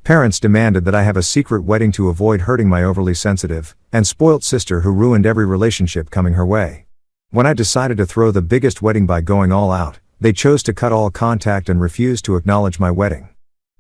Parents demanded that I have a secret wedding to avoid hurting my overly sensitive and spoilt sister who ruined every relationship coming her way. When I decided to throw the biggest wedding by going all out, they chose to cut all contact and refuse to acknowledge my wedding.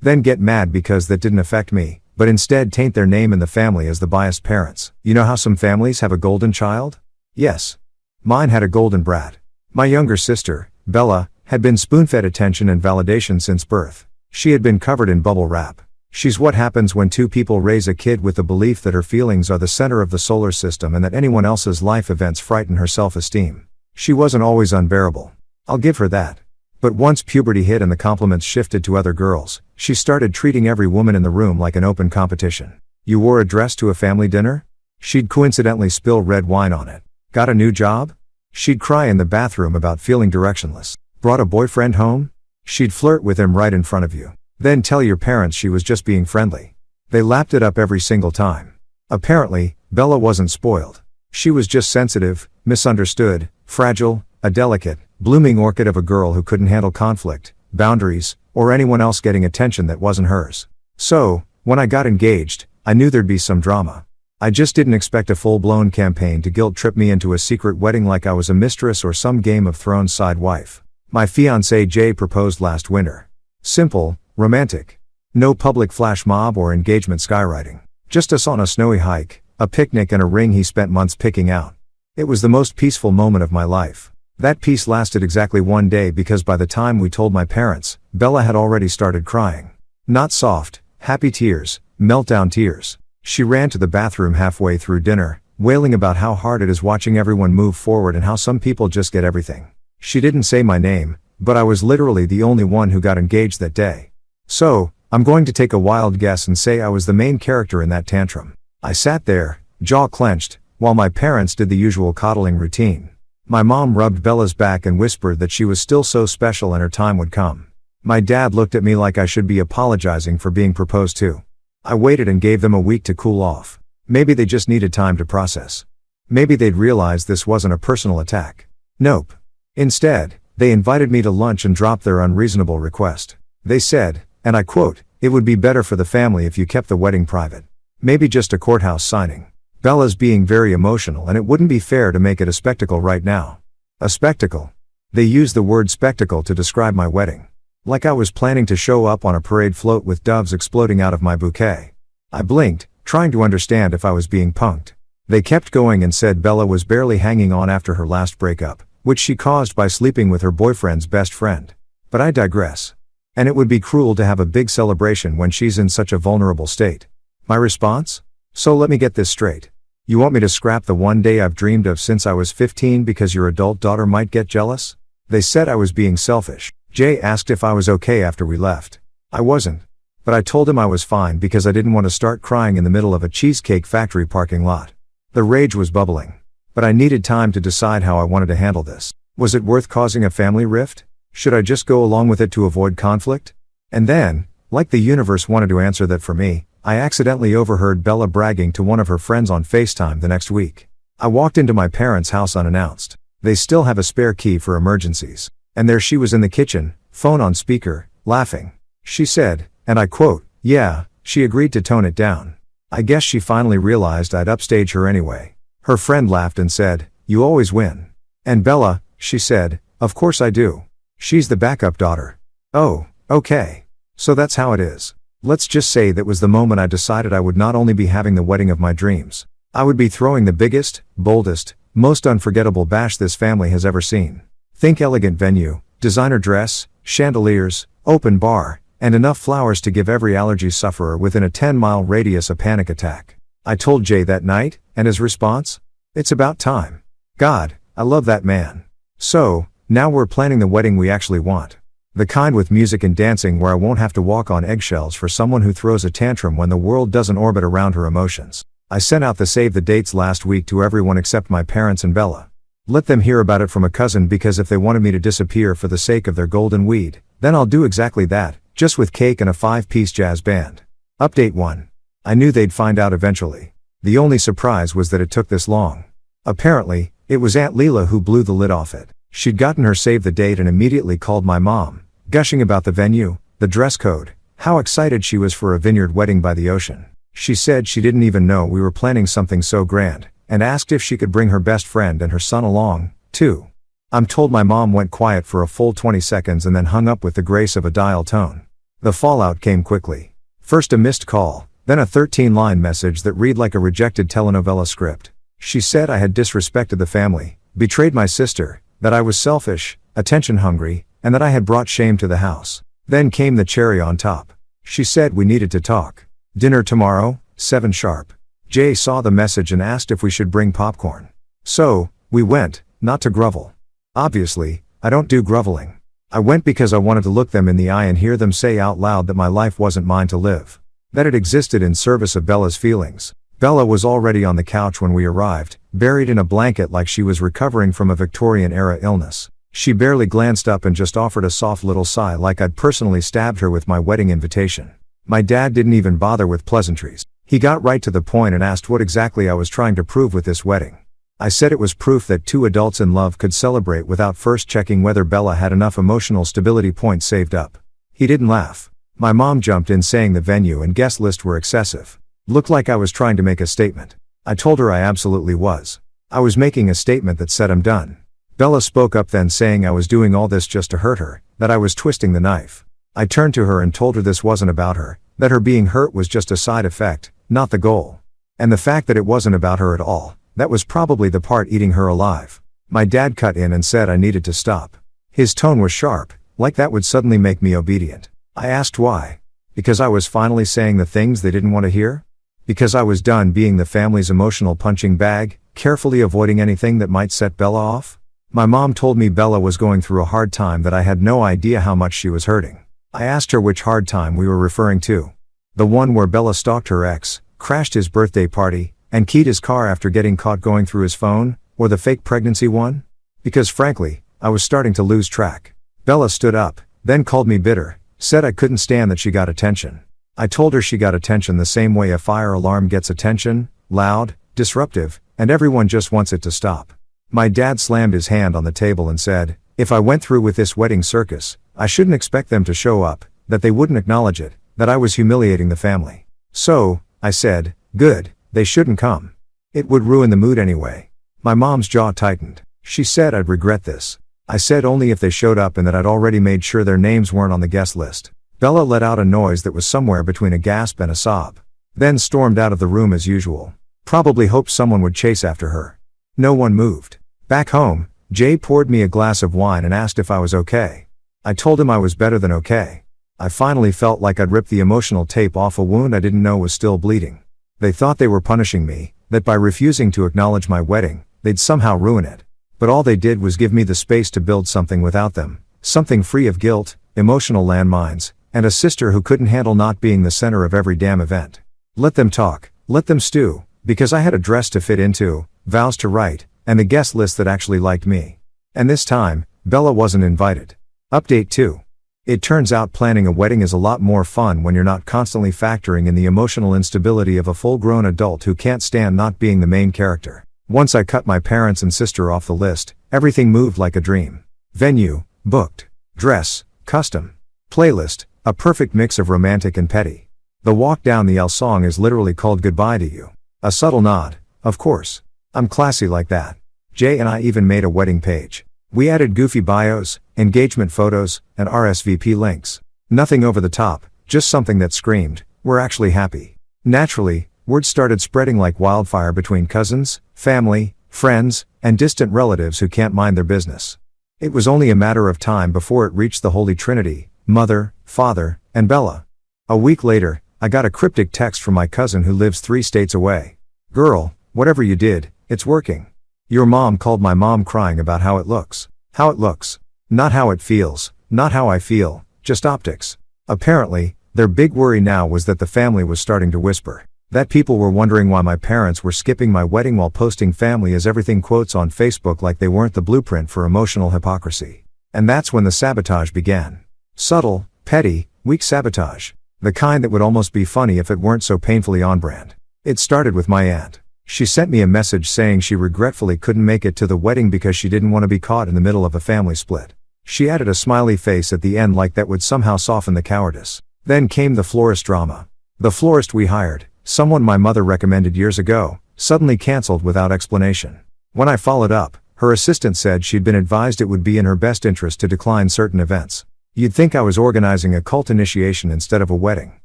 Then get mad because that didn't affect me, but instead taint their name in the family as the biased parents. You know how some families have a golden child? Yes. Mine had a golden brat. My younger sister, Bella, had been spoon-fed attention and validation since birth. She had been covered in bubble wrap. She's what happens when two people raise a kid with the belief that her feelings are the center of the solar system and that anyone else's life events frighten her self-esteem. She wasn't always unbearable. I'll give her that. But once puberty hit and the compliments shifted to other girls, she started treating every woman in the room like an open competition. You wore a dress to a family dinner? She'd coincidentally spill red wine on it. Got a new job? She'd cry in the bathroom about feeling directionless. Brought a boyfriend home? She'd flirt with him right in front of you. Then tell your parents she was just being friendly. They lapped it up every single time. Apparently, Bella wasn't spoiled. She was just sensitive, misunderstood, fragile, a delicate, blooming orchid of a girl who couldn't handle conflict, boundaries, or anyone else getting attention that wasn't hers. So, when I got engaged, I knew there'd be some drama. I just didn't expect a full-blown campaign to guilt-trip me into a secret wedding like I was a mistress or some Game of Thrones side wife. My fiancé Jay proposed last winter. Simple, romantic. No public flash mob or engagement skywriting. Just us on a snowy hike, a picnic and a ring he spent months picking out. It was the most peaceful moment of my life. That peace lasted exactly one day because by the time we told my parents, Bella had already started crying. Not soft, happy tears, meltdown tears. She ran to the bathroom halfway through dinner, wailing about how hard it is watching everyone move forward and how some people just get everything. She didn't say my name, but I was literally the only one who got engaged that day. So, I'm going to take a wild guess and say I was the main character in that tantrum. I sat there, jaw clenched, while my parents did the usual coddling routine. My mom rubbed Bella's back and whispered that she was still so special and her time would come. My dad looked at me like I should be apologizing for being proposed to. I waited and gave them a week to cool off. Maybe they just needed time to process. Maybe they'd realized this wasn't a personal attack. Nope. Instead, they invited me to lunch and dropped their unreasonable request. They said, and I quote, "It would be better for the family if you kept the wedding private. Maybe just a courthouse signing. Bella's being very emotional and it wouldn't be fair to make it a spectacle right now." A spectacle. They used the word spectacle to describe my wedding. Like I was planning to show up on a parade float with doves exploding out of my bouquet. I blinked, trying to understand if I was being punked. They kept going and said Bella was barely hanging on after her last breakup, which she caused by sleeping with her boyfriend's best friend. But I digress. And it would be cruel to have a big celebration when she's in such a vulnerable state. My response? So let me get this straight. You want me to scrap the one day I've dreamed of since I was 15 because your adult daughter might get jealous? They said I was being selfish. Jay asked if I was okay after we left. I wasn't. But I told him I was fine because I didn't want to start crying in the middle of a Cheesecake Factory parking lot. The rage was bubbling. But I needed time to decide how I wanted to handle this. Was it worth causing a family rift? Should I just go along with it to avoid conflict? And then, like the universe wanted to answer that for me, I accidentally overheard Bella bragging to one of her friends on FaceTime the next week. I walked into my parents' house unannounced. They still have a spare key for emergencies. And there she was in the kitchen, phone on speaker, laughing. She said, and I quote, "Yeah," she agreed to tone it down. I guess she finally realized I'd upstage her anyway. Her friend laughed and said, "You always win." And Bella, she said, "Of course I do. She's the backup daughter." Oh, okay. So that's how it is. Let's just say that was the moment I decided I would not only be having the wedding of my dreams. I would be throwing the biggest, boldest, most unforgettable bash this family has ever seen. Think elegant venue, designer dress, chandeliers, open bar, and enough flowers to give every allergy sufferer within a 10-mile radius a panic attack. I told Jay that night, and his response? "It's about time. God, I love that man." So, now we're planning the wedding we actually want. The kind with music and dancing where I won't have to walk on eggshells for someone who throws a tantrum when the world doesn't orbit around her emotions. I sent out the save the dates last week to everyone except my parents and Bella. Let them hear about it from a cousin because if they wanted me to disappear for the sake of their golden weed, then I'll do exactly that, just with cake and a 5-piece jazz band. Update 1. I knew they'd find out eventually. The only surprise was that it took this long. Apparently, it was Aunt Leela who blew the lid off it. She'd gotten her save the date and immediately called my mom, gushing about the venue, the dress code, how excited she was for a vineyard wedding by the ocean. She said she didn't even know we were planning something so grand, and asked if she could bring her best friend and her son along, too. I'm told my mom went quiet for a full 20 seconds and then hung up with the grace of a dial tone. The fallout came quickly. First a missed call, then a 13-line message that read like a rejected telenovela script. She said I had disrespected the family, betrayed my sister, that I was selfish, attention-hungry, and that I had brought shame to the house. Then came the cherry on top. She said we needed to talk. Dinner tomorrow, 7 sharp. Jay saw the message and asked if we should bring popcorn. So, we went, not to grovel. Obviously, I don't do groveling. I went because I wanted to look them in the eye and hear them say out loud that my life wasn't mine to live. That it existed in service of Bella's feelings. Bella was already on the couch when we arrived, buried in a blanket like she was recovering from a Victorian-era illness. She barely glanced up and just offered a soft little sigh like I'd personally stabbed her with my wedding invitation. My dad didn't even bother with pleasantries. He got right to the point and asked what exactly I was trying to prove with this wedding. I said it was proof that two adults in love could celebrate without first checking whether Bella had enough emotional stability points saved up. He didn't laugh. My mom jumped in saying the venue and guest list were excessive. Looked like I was trying to make a statement. I told her I absolutely was. I was making a statement that said I'm done. Bella spoke up then saying I was doing all this just to hurt her, that I was twisting the knife. I turned to her and told her this wasn't about her, that her being hurt was just a side effect, not the goal. And the fact that it wasn't about her at all, that was probably the part eating her alive. My dad cut in and said I needed to stop. His tone was sharp, like that would suddenly make me obedient. I asked why. Because I was finally saying the things they didn't want to hear? Because I was done being the family's emotional punching bag, carefully avoiding anything that might set Bella off? My mom told me Bella was going through a hard time that I had no idea how much she was hurting. I asked her which hard time we were referring to. The one where Bella stalked her ex, crashed his birthday party, and keyed his car after getting caught going through his phone, or the fake pregnancy one? Because frankly, I was starting to lose track. Bella stood up, then called me bitter, said I couldn't stand that she got attention. I told her she got attention the same way a fire alarm gets attention, loud, disruptive, and everyone just wants it to stop. My dad slammed his hand on the table and said, if I went through with this wedding circus, I shouldn't expect them to show up, that they wouldn't acknowledge it, that I was humiliating the family. So, I said, good, they shouldn't come. It would ruin the mood anyway. My mom's jaw tightened. She said I'd regret this. I said only if they showed up and that I'd already made sure their names weren't on the guest list. Bella let out a noise that was somewhere between a gasp and a sob. Then stormed out of the room as usual. Probably hoped someone would chase after her. No one moved. Back home, Jay poured me a glass of wine and asked if I was okay. I told him I was better than okay. I finally felt like I'd ripped the emotional tape off a wound I didn't know was still bleeding. They thought they were punishing me, that by refusing to acknowledge my wedding, they'd somehow ruin it. But all they did was give me the space to build something without them, something free of guilt, emotional landmines, and a sister who couldn't handle not being the center of every damn event. Let them talk, let them stew, because I had a dress to fit into, vows to write, and the guest list that actually liked me. And this time, Bella wasn't invited. Update 2. It turns out planning a wedding is a lot more fun when you're not constantly factoring in the emotional instability of a full-grown adult who can't stand not being the main character. Once I cut my parents and sister off the list, everything moved like a dream. Venue, booked. Dress, custom. Playlist, a perfect mix of romantic and petty. The walk down the aisle song is literally called Goodbye to You. A subtle nod, of course. I'm classy like that. Jay and I even made a wedding page. We added goofy bios, engagement photos, and RSVP links. Nothing over the top, just something that screamed, we're actually happy. Naturally, word started spreading like wildfire between cousins, family, friends, and distant relatives who can't mind their business. It was only a matter of time before it reached the Holy Trinity, Mother, Father, and Bella. A week later, I got a cryptic text from my cousin who lives 3 states away. Girl, whatever you did, it's working. Your mom called my mom crying about how it looks. How it looks. Not how it feels, not how I feel, just optics. Apparently, their big worry now was that the family was starting to whisper. That people were wondering why my parents were skipping my wedding while posting family as everything quotes on Facebook like they weren't the blueprint for emotional hypocrisy. And that's when the sabotage began. Subtle, petty, weak sabotage. The kind that would almost be funny if it weren't so painfully on brand. It started with my aunt. She sent me a message saying she regretfully couldn't make it to the wedding because she didn't want to be caught in the middle of a family split. She added a smiley face at the end like that would somehow soften the cowardice. Then came the florist drama. The florist we hired, someone my mother recommended years ago, suddenly cancelled without explanation. When I followed up, her assistant said she'd been advised it would be in her best interest to decline certain events. You'd think I was organizing a cult initiation instead of a wedding.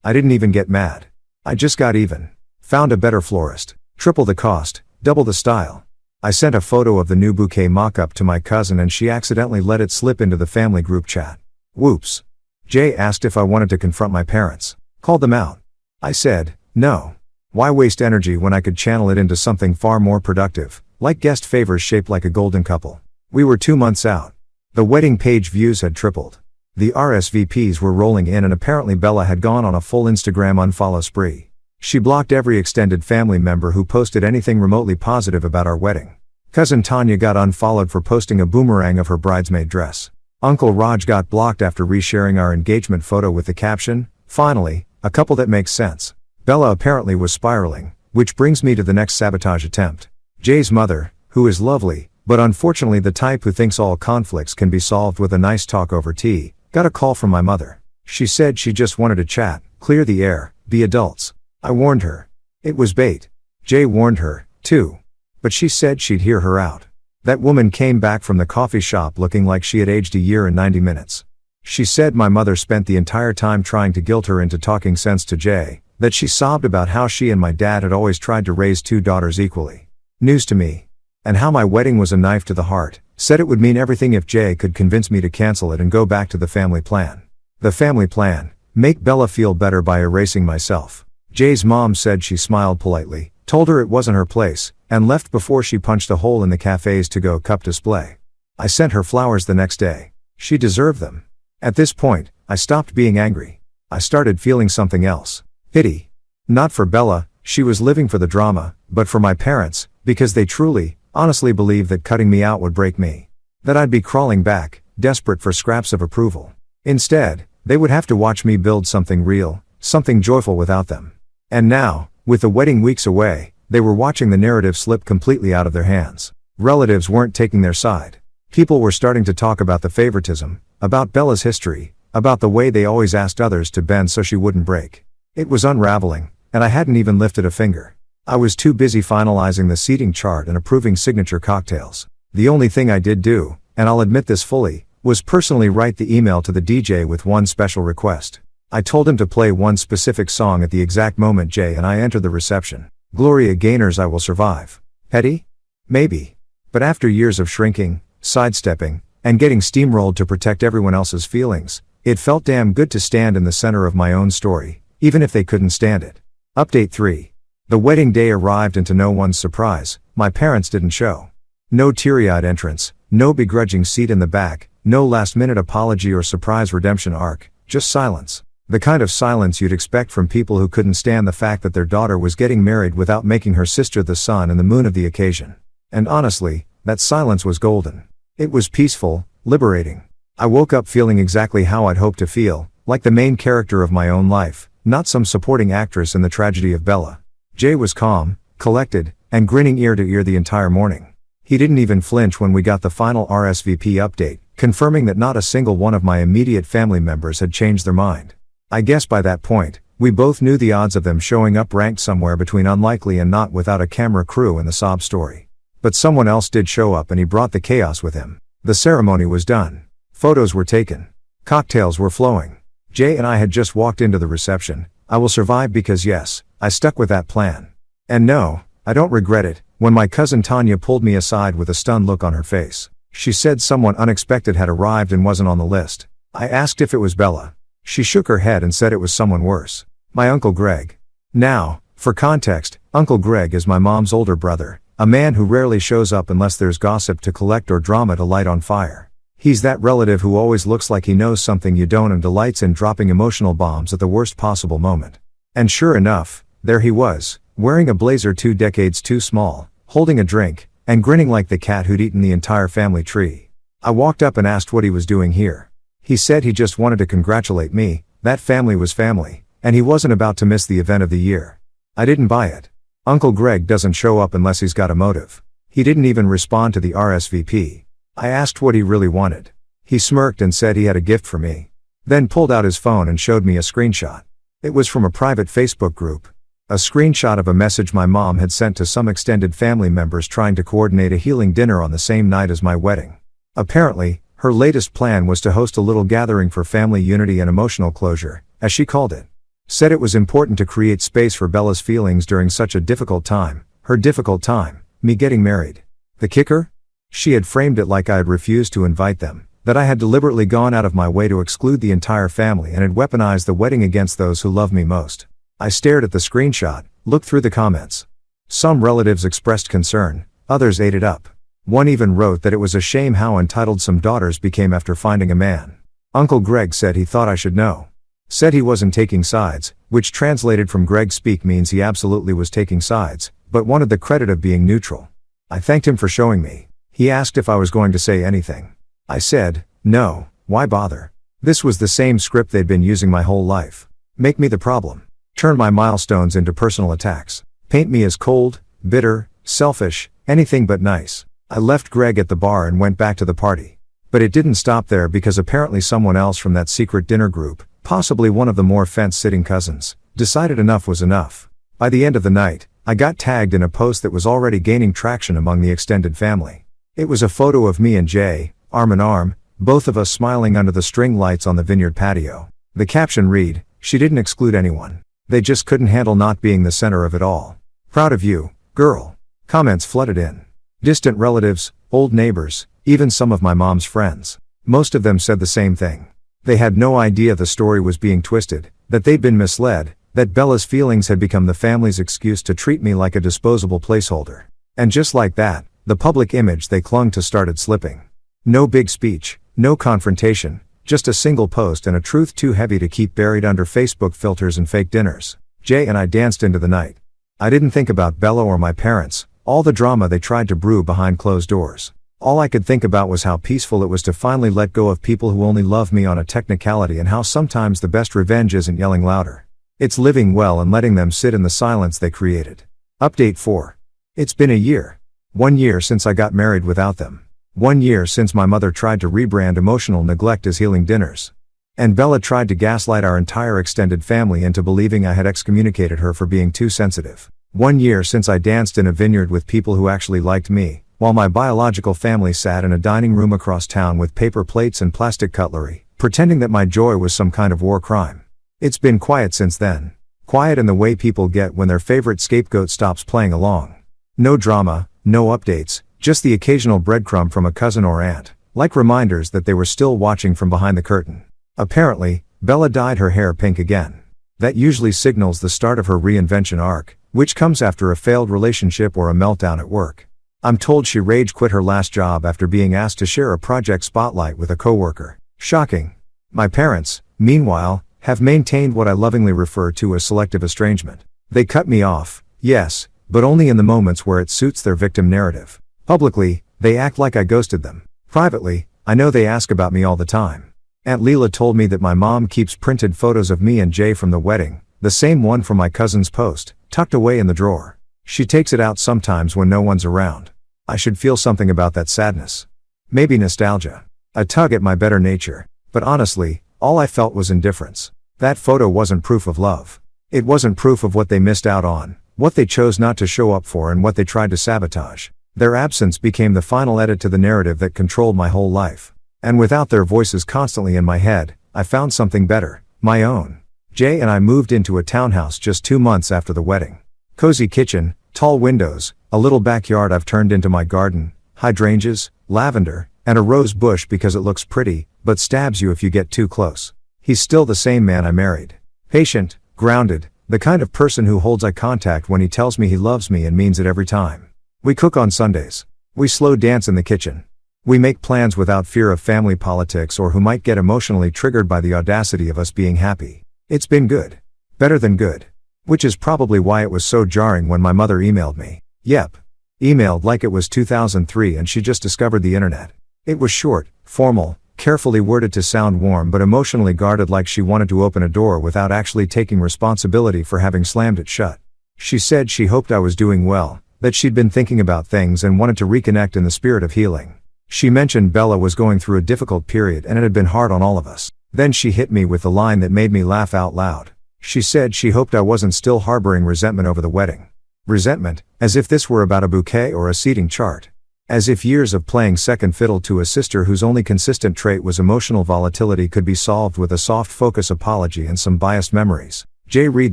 I didn't even get mad. I just got even. Found a better florist. Triple the cost, double the style. I sent a photo of the new bouquet mock-up to my cousin and she accidentally let it slip into the family group chat. Whoops. Jay asked if I wanted to confront my parents. Called them out. I said, no. Why waste energy when I could channel it into something far more productive, like guest favors shaped like a golden couple. We were 2 months out. The wedding page views had tripled. The RSVPs were rolling in and apparently Bella had gone on a full Instagram unfollow spree. She blocked every extended family member who posted anything remotely positive about our wedding. Cousin Tanya got unfollowed for posting a boomerang of her bridesmaid dress. Uncle Raj got blocked after resharing our engagement photo with the caption, "Finally, a couple that makes sense." Bella apparently was spiraling, which brings me to the next sabotage attempt. Jay's mother, who is lovely, but unfortunately the type who thinks all conflicts can be solved with a nice talk over tea, got a call from my mother. She said she just wanted to chat, clear the air, be adults. I warned her. It was bait. Jay warned her, too. But she said she'd hear her out. That woman came back from the coffee shop looking like she had aged a year in 90 minutes. She said my mother spent the entire time trying to guilt her into talking sense to Jay, that she sobbed about how she and my dad had always tried to raise 2 daughters equally. News to me. And how my wedding was a knife to the heart, said it would mean everything if Jay could convince me to cancel it and go back to the family plan. The family plan, make Bella feel better by erasing myself. Jay's mom said she smiled politely, told her it wasn't her place, and left before she punched a hole in the cafe's to-go cup display. I sent her flowers the next day. She deserved them. At this point, I stopped being angry. I started feeling something else. Pity. Not for Bella, she was living for the drama, but for my parents, because they truly, honestly believed that cutting me out would break me. That I'd be crawling back, desperate for scraps of approval. Instead, they would have to watch me build something real, something joyful without them. And now, with the wedding weeks away, they were watching the narrative slip completely out of their hands. Relatives weren't taking their side. People were starting to talk about the favoritism, about Bella's history, about the way they always asked others to bend so she wouldn't break. It was unraveling, and I hadn't even lifted a finger. I was too busy finalizing the seating chart and approving signature cocktails. The only thing I did do, and I'll admit this fully, was personally write the email to the DJ with one special request. I told him to play one specific song at the exact moment Jay and I entered the reception. Gloria Gaynor's I Will Survive. Petty? Maybe. But after years of shrinking, sidestepping, and getting steamrolled to protect everyone else's feelings, it felt damn good to stand in the center of my own story, even if they couldn't stand it. Update 3. The wedding day arrived and to no one's surprise, my parents didn't show. No teary-eyed entrance, no begrudging seat in the back, no last-minute apology or surprise redemption arc, just silence. The kind of silence you'd expect from people who couldn't stand the fact that their daughter was getting married without making her sister the sun and the moon of the occasion. And honestly, that silence was golden. It was peaceful, liberating. I woke up feeling exactly how I'd hoped to feel, like the main character of my own life, not some supporting actress in the tragedy of Bella. Jay was calm, collected, and grinning ear to ear the entire morning. He didn't even flinch when we got the final RSVP update, confirming that not a single one of my immediate family members had changed their mind. I guess by that point, we both knew the odds of them showing up ranked somewhere between unlikely and not without a camera crew in the sob story. But someone else did show up and he brought the chaos with him. The ceremony was done. Photos were taken. Cocktails were flowing. Jay and I had just walked into the reception. I will survive because yes, I stuck with that plan. And no, I don't regret it. When my cousin Tanya pulled me aside with a stunned look on her face, she said someone unexpected had arrived and wasn't on the list. I asked if it was Bella. She shook her head and said it was someone worse. My Uncle Greg. Now, for context, Uncle Greg is my mom's older brother, a man who rarely shows up unless there's gossip to collect or drama to light on fire. He's that relative who always looks like he knows something you don't and delights in dropping emotional bombs at the worst possible moment. And sure enough, there he was, wearing a blazer 2 decades too small, holding a drink, and grinning like the cat who'd eaten the entire family tree. I walked up and asked what he was doing here. He said he just wanted to congratulate me, that family was family, and he wasn't about to miss the event of the year. I didn't buy it. Uncle Greg doesn't show up unless he's got a motive. He didn't even respond to the RSVP. I asked what he really wanted. He smirked and said he had a gift for me. Then pulled out his phone and showed me a screenshot. It was from a private Facebook group. A screenshot of a message my mom had sent to some extended family members trying to coordinate a healing dinner on the same night as my wedding. Apparently, her latest plan was to host a little gathering for family unity and emotional closure, as she called it. Said it was important to create space for Bella's feelings during such a difficult time, her difficult time, me getting married. The kicker? She had framed it like I had refused to invite them, that I had deliberately gone out of my way to exclude the entire family and had weaponized the wedding against those who love me most. I stared at the screenshot, looked through the comments. Some relatives expressed concern, others ate it up. One even wrote that it was a shame how entitled some daughters became after finding a man. Uncle Greg said he thought I should know. Said he wasn't taking sides, which translated from Greg speak means he absolutely was taking sides, but wanted the credit of being neutral. I thanked him for showing me. He asked if I was going to say anything. I said, no, why bother? This was the same script they'd been using my whole life. Make me the problem. Turn my milestones into personal attacks. Paint me as cold, bitter, selfish, anything but nice. I left Greg at the bar and went back to the party. But it didn't stop there because apparently someone else from that secret dinner group, possibly one of the more fence-sitting cousins, decided enough was enough. By the end of the night, I got tagged in a post that was already gaining traction among the extended family. It was a photo of me and Jay, arm in arm, both of us smiling under the string lights on the vineyard patio. The caption read, "She didn't exclude anyone. They just couldn't handle not being the center of it all. Proud of you, girl." Comments flooded in. Distant relatives, old neighbors, even some of my mom's friends. Most of them said the same thing. They had no idea the story was being twisted, that they'd been misled, that Bella's feelings had become the family's excuse to treat me like a disposable placeholder. And just like that, the public image they clung to started slipping. No big speech, no confrontation, just a single post and a truth too heavy to keep buried under Facebook filters and fake dinners. Jay and I danced into the night. I didn't think about Bella or my parents, all the drama they tried to brew behind closed doors. All I could think about was how peaceful it was to finally let go of people who only love me on a technicality and how sometimes the best revenge isn't yelling louder. It's living well and letting them sit in the silence they created. Update 4. It's been a year. 1 year since I got married without them. 1 year since my mother tried to rebrand emotional neglect as healing dinners. And Bella tried to gaslight our entire extended family into believing I had excommunicated her for being too sensitive. 1 year since I danced in a vineyard with people who actually liked me, while my biological family sat in a dining room across town with paper plates and plastic cutlery, pretending that my joy was some kind of war crime. It's been quiet since then. Quiet in the way people get when their favorite scapegoat stops playing along. No drama, no updates, just the occasional breadcrumb from a cousin or aunt, like reminders that they were still watching from behind the curtain. Apparently, Bella dyed her hair pink again. That usually signals the start of her reinvention arc, which comes after a failed relationship or a meltdown at work. I'm told she rage quit her last job after being asked to share a project spotlight with a coworker. Shocking. My parents, meanwhile, have maintained what I lovingly refer to as selective estrangement. They cut me off, yes, but only in the moments where it suits their victim narrative. Publicly, they act like I ghosted them. Privately, I know they ask about me all the time. Aunt Leela told me that my mom keeps printed photos of me and Jay from the wedding, the same one from my cousin's post, tucked away in the drawer. She takes it out sometimes when no one's around. I should feel something about that sadness. Maybe nostalgia. A tug at my better nature. But honestly, all I felt was indifference. That photo wasn't proof of love. It wasn't proof of what they missed out on, what they chose not to show up for and what they tried to sabotage. Their absence became the final edit to the narrative that controlled my whole life. And without their voices constantly in my head, I found something better, my own. Jay and I moved into a townhouse just 2 months after the wedding. Cozy kitchen, tall windows, a little backyard I've turned into my garden, hydrangeas, lavender, and a rose bush because it looks pretty, but stabs you if you get too close. He's still the same man I married. Patient, grounded, the kind of person who holds eye contact when he tells me he loves me and means it every time. We cook on Sundays. We slow dance in the kitchen. We make plans without fear of family politics or who might get emotionally triggered by the audacity of us being happy. It's been good. Better than good. Which is probably why it was so jarring when my mother emailed me. Yep. Emailed like it was 2003 and she just discovered the internet. It was short, formal, carefully worded to sound warm but emotionally guarded, like she wanted to open a door without actually taking responsibility for having slammed it shut. She said she hoped I was doing well, that she'd been thinking about things and wanted to reconnect in the spirit of healing. She mentioned Bella was going through a difficult period and it had been hard on all of us. Then she hit me with the line that made me laugh out loud. She said she hoped I wasn't still harboring resentment over the wedding. Resentment, as if this were about a bouquet or a seating chart. As if years of playing second fiddle to a sister whose only consistent trait was emotional volatility could be solved with a soft focus apology and some biased memories. Jay read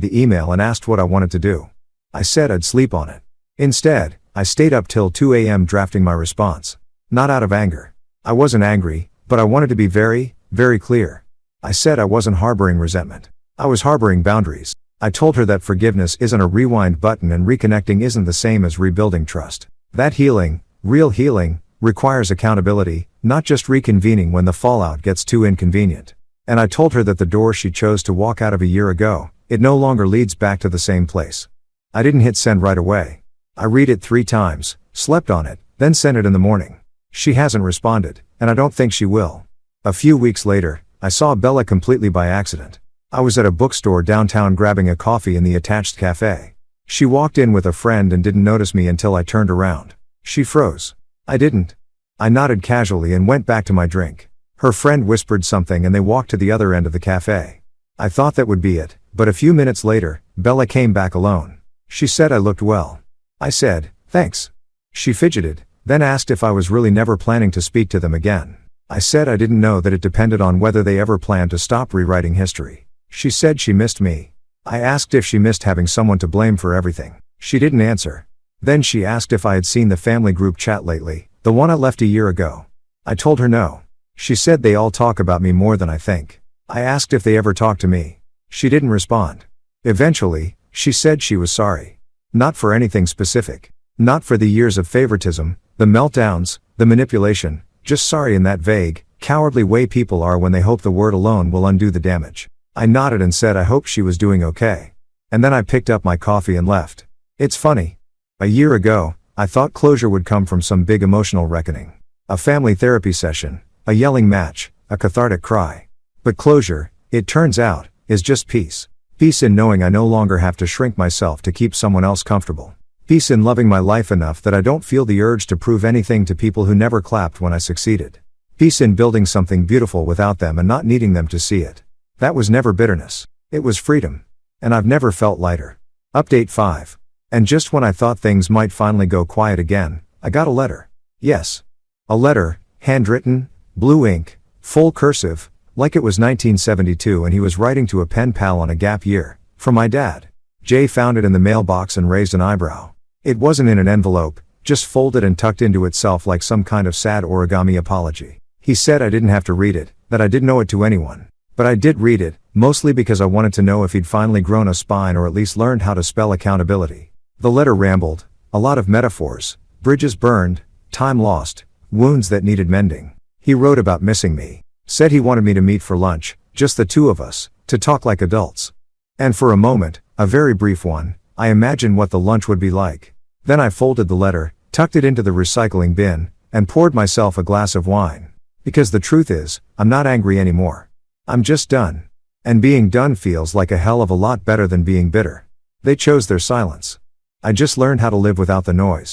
the email and asked what I wanted to do. I said I'd sleep on it. Instead, I stayed up till 2 a.m. drafting my response. Not out of anger. I wasn't angry, but I wanted to be very, very clear. I said I wasn't harboring resentment. I was harboring boundaries. I told her that forgiveness isn't a rewind button and reconnecting isn't the same as rebuilding trust. That healing, real healing, requires accountability, not just reconvening when the fallout gets too inconvenient. And I told her that the door she chose to walk out of a year ago, it no longer leads back to the same place. I didn't hit send right away. I read it 3 times, slept on it, then sent it in the morning. She hasn't responded, and I don't think she will. A few weeks later, I saw Bella completely by accident. I was at a bookstore downtown grabbing a coffee in the attached cafe. She walked in with a friend and didn't notice me until I turned around. She froze. I didn't. I nodded casually and went back to my drink. Her friend whispered something and they walked to the other end of the cafe. I thought that would be it, but a few minutes later, Bella came back alone. She said I looked well. I said, thanks. She fidgeted, then asked if I was really never planning to speak to them again. I said I didn't know, that it depended on whether they ever planned to stop rewriting history. She said she missed me. I asked if she missed having someone to blame for everything. She didn't answer. Then she asked if I had seen the family group chat lately, the one I left a year ago. I told her no. She said they all talk about me more than I think. I asked if they ever talk to me. She didn't respond. Eventually, she said she was sorry. Not for anything specific. Not for the years of favoritism, the meltdowns, the manipulation, just sorry in that vague, cowardly way people are when they hope the word alone will undo the damage. I nodded and said I hoped she was doing okay. And then I picked up my coffee and left. It's funny. A year ago, I thought closure would come from some big emotional reckoning. A family therapy session, a yelling match, a cathartic cry. But closure, it turns out, is just peace. Peace in knowing I no longer have to shrink myself to keep someone else comfortable. Peace in loving my life enough that I don't feel the urge to prove anything to people who never clapped when I succeeded. Peace in building something beautiful without them and not needing them to see it. That was never bitterness. It was freedom. And I've never felt lighter. Update 5. And just when I thought things might finally go quiet again, I got a letter. Yes. A letter, handwritten, blue ink, full cursive, like it was 1972 and he was writing to a pen pal on a gap year, from my dad. Jay found it in the mailbox and raised an eyebrow. It wasn't in an envelope, just folded and tucked into itself like some kind of sad origami apology. He said I didn't have to read it, that I didn't owe it to anyone. But I did read it, mostly because I wanted to know if he'd finally grown a spine or at least learned how to spell accountability. The letter rambled, a lot of metaphors, bridges burned, time lost, wounds that needed mending. He wrote about missing me. Said he wanted me to meet for lunch, just the two of us, to talk like adults. And for a moment, a very brief one, I imagined what the lunch would be like. Then I folded the letter, tucked it into the recycling bin, and poured myself a glass of wine. Because the truth is, I'm not angry anymore. I'm just done. And being done feels like a hell of a lot better than being bitter. They chose their silence. I just learned how to live without the noise.